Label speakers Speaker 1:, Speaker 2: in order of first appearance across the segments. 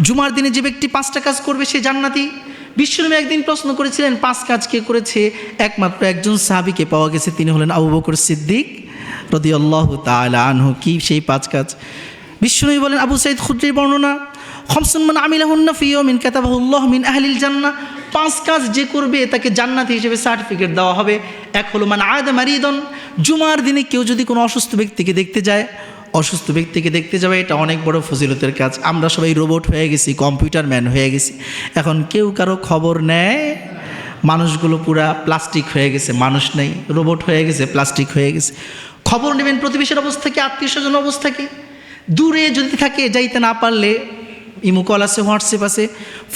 Speaker 1: জুমার দিনে যে ব্যক্তি 5টা কাজ করবে সে জান্নাতি। বিশ্বনবী একদিন প্রশ্ন করেছিলেন 5 কাজ কে করেছে, একমাত্র একজন সাহাবীকে পাওয়া গেছে, তিনি হলেন আবু বকর সিদ্দিক রাদিয়াল্লাহু তাআলা আনহু। কি সেই 5 কাজ? বিশ্বনবী বলেন, আবু সাঈদ খুদরির বর্ণনা, খামসুন মান আমিলাহুন্না ফি ইয়াউমিন কাতাবাহুল্লাহু মিন আহলিল জান্নাহ, 5 কাজ যে করবে তাকে জান্নাতি হিসেবে সার্টিফিকেট দেওয়া হবে। এক হলো মান আদা মারিদন, জুমার দিনে কেউ যদি কোনো অসুস্থ ব্যক্তিকে দেখতে যায়, অসুস্থ ব্যক্তিকে দেখতে যাবে, এটা অনেক বড় ফজিলতের কাজ। আমরা সবাই রোবট হয়ে গেছি, কম্পিউটার ম্যান হয়ে গেছি, এখন কেউ কারো খবর নেয়। মানুষগুলো পুরা প্লাস্টিক হয়ে গেছে, মানুষ নেই, রোবট হয়ে গেছে, প্লাস্টিক হয়ে গেছে। খবর নেবেন প্রতিবেশীর অবস্থা কি, আত্মীয় স্বজন অবস্থা কি, দূরে যদি থাকে যাইতে না পারলে ইমো কল আছে, হোয়াটসঅ্যাপ আছে,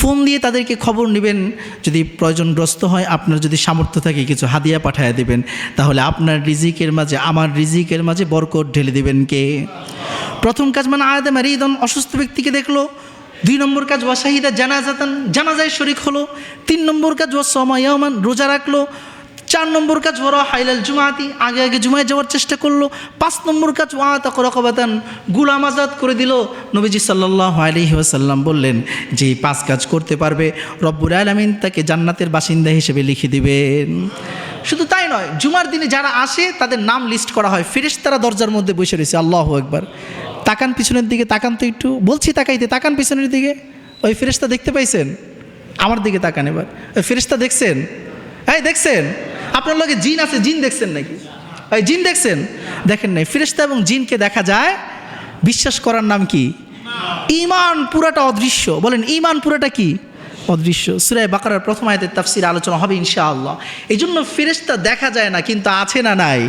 Speaker 1: ফোন দিয়ে তাদেরকে খবর নেবেন। যদি প্রয়োজনগ্রস্ত হয়, আপনার যদি সামর্থ্য থাকে কিছু হাদিয়া পাঠিয়ে দেবেন, তাহলে আপনার রিজিকের মাঝে, আমার রিজিকের মাঝে বরকত ঢেলে দেবেন কে? প্রথম কাজ মানে আয়াদা মারিদন, অসুস্থ ব্যক্তিকে দেখলো। 2 নম্বর কাজ ওয়াশাহিদা জানাজাতান, জানাজায় শরিক হলো। 3 নম্বর কাজ ওয়াসমা ইয়ামান, রোজা রাখলো। 4 নম্বর কাজ ওরা হাইলাল জুমাতি, আগে আগে জুমায় যাওয়ার চেষ্টা করলো। 5 নম্বর কাজ ওয়াতাক রাকাবাতান, গোলাম আজাদ করে দিল। নবীজি সাল্লাল্লাহু আলাইহি ওয়াসাল্লাম বললেন যে 5 কাজ করতে পারবে রব্বুল আলামিন তাকে জান্নাতের বাসিন্দা হিসেবে লিখে দিবেন। শুধু তাই নয়, জুমার দিনে যারা আসে তাদের নাম লিস্ট করা হয়, ফেরেশতারা দরজার মধ্যে বসে রয়েছে। আল্লাহু আকবার। তাকান পিছনের দিকে, তাকান তো একটু, বলছি তাকাইতে, তাকান পিছনের দিকে। ওই ফেরেশতা দেখতে পাইছেন? আমার দিকে তাকান এবার। ওই ফেরেশতা দেখছেন? এই দেখছেন? আপনার লগে জিন আছে, জিন দেখছেন নাকি? ওই জিন দেখছেন? দেখেন নাই। ফেরেশতা এবং জিনকে দেখা যায়, বিশ্বাস করার নাম কি? ঈমান। পুরাটা অদৃশ্য। বলেন ঈমান পুরাটা কি? অদৃশ্য। সূরা বাকারার প্রথম আয়াতের তাফসীর আলোচনা হবে ইনশাআল্লাহ। এই জন্য ফেরেশতা দেখা যায় না, কিন্তু আছে না নাই?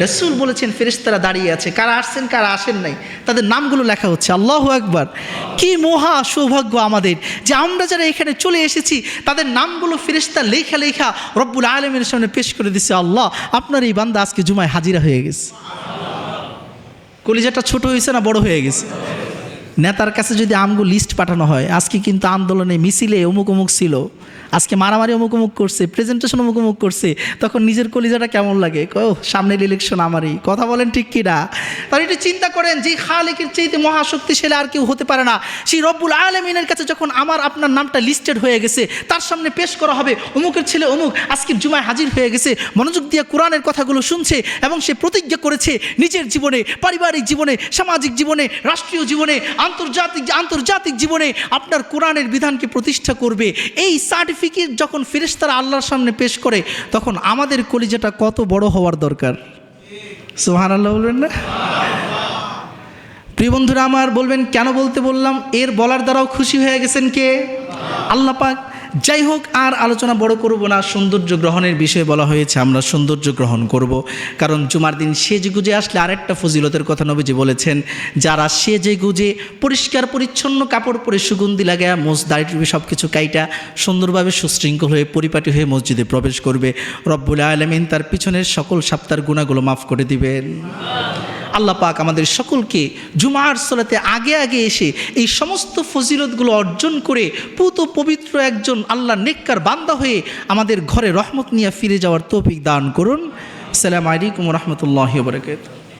Speaker 1: রাসূল বলেছেন ফেরেশতারা দাঁড়িয়ে আছে, কারা আসছেন কারা আসেন নাই তাদের নামগুলো লেখা হচ্ছে। আল্লাহু আকবার। কি মহা সৌভাগ্য আমাদের যে আমরা যারা এখানে চলে এসেছি তাদের নামগুলো ফেরেশতা লেখা লেখা রব্বুল আলামিনের সামনে পেশ করে দিছে। আল্লাহ, আপনার এই বান্দা আজকে জুমায় হাজিরা হয়ে গেছে। কলিজাটা ছোট হয়েছে না বড় হয়ে গেছে? নেতার কাছে যদি আমগো লিস্ট পাঠানো হয়, আজকে কিন্তু আন্দোলনে মিছিলে অমুক অমুক ছিল, আজকে মারামারি অমুক অমুক করছে, প্রেজেন্টেশন অমুক অমুক করছে, তখন নিজের কলিজাটা কেমন লাগে? সামনের ইলেকশন আমারই। কথা বলেন ঠিক কি না? তাহলে একটু চিন্তা করেন, যে খালিকের চাইতে মহাশক্তিশালী আর কেউ হতে পারে না, সেই রব্বুল আলামিনের কাছে যখন আমার আপনার নামটা লিস্টেড হয়ে গেছে, তার সামনে পেশ করা হবে, অমুকের ছেলে অমুক আজকের জুমায় হাজির হয়ে গেছে, মনোযোগ দিয়ে কোরআনের কথাগুলো শুনছে এবং সে প্রতিজ্ঞা করেছে নিজের জীবনে, পারিবারিক জীবনে, সামাজিক জীবনে, রাষ্ট্রীয় জীবনে, আন্তর্জাতিক জীবনে আপনার কোরআনের বিধানকে প্রতিষ্ঠা করবে। এই সার্টিফিকেট যখন ফেরেশতারা আল্লাহর সামনে পেশ করে, তখন আমাদের কলিজাটা কত বড় হওয়ার দরকার। সুবহানাল্লাহ বলবেন না? প্রিয় বন্ধুরা আমার, বলবেন কেন বলতে বললাম? এর বলার দ্বারাও খুশি হয়ে গেছেন কে? আল্লাহ পাক। যাই হোক, আর আলোচনা বড় করব না। সৌন্দর্য গ্রহণের বিষয়ে বলা হয়েছে, আমরা সৌন্দর্য গ্রহণ করব, কারণ জুমার দিন সেজে গুজে আসলে আরেকটা ফজিলতের কথা নবীজি বলেছেন, যারা সেজে গুজে পরিষ্কার পরিচ্ছন্ন কাপড় পরে সুগন্ধি লাগায় মোজ দাড়ি টুপি সব কিছু কাইটা সুন্দরভাবে সুশৃঙ্খল হয়ে পরিপাটি হয়ে মসজিদে প্রবেশ করবে, রব্বুল আলামিন তার পিছনের সকল সপ্তাহের গুনাহগুলো মাফ করে দিবেন। আল্লাহ পাক আমাদের সকলকে জুমার সালাতে আগে আগে এসে এই সমস্ত ফজিলতগুলো অর্জন করে পুত পবিত্র একজন আল্লাহর নেককার বান্দা হয়ে আমাদের ঘরে রহমত নিয়ে ফিরে যাওয়ার তৌফিক দান করুন। আসসালামু আলাইকুম ওয়া রাহমাতুল্লাহি ওয়া বারাকাতুহু।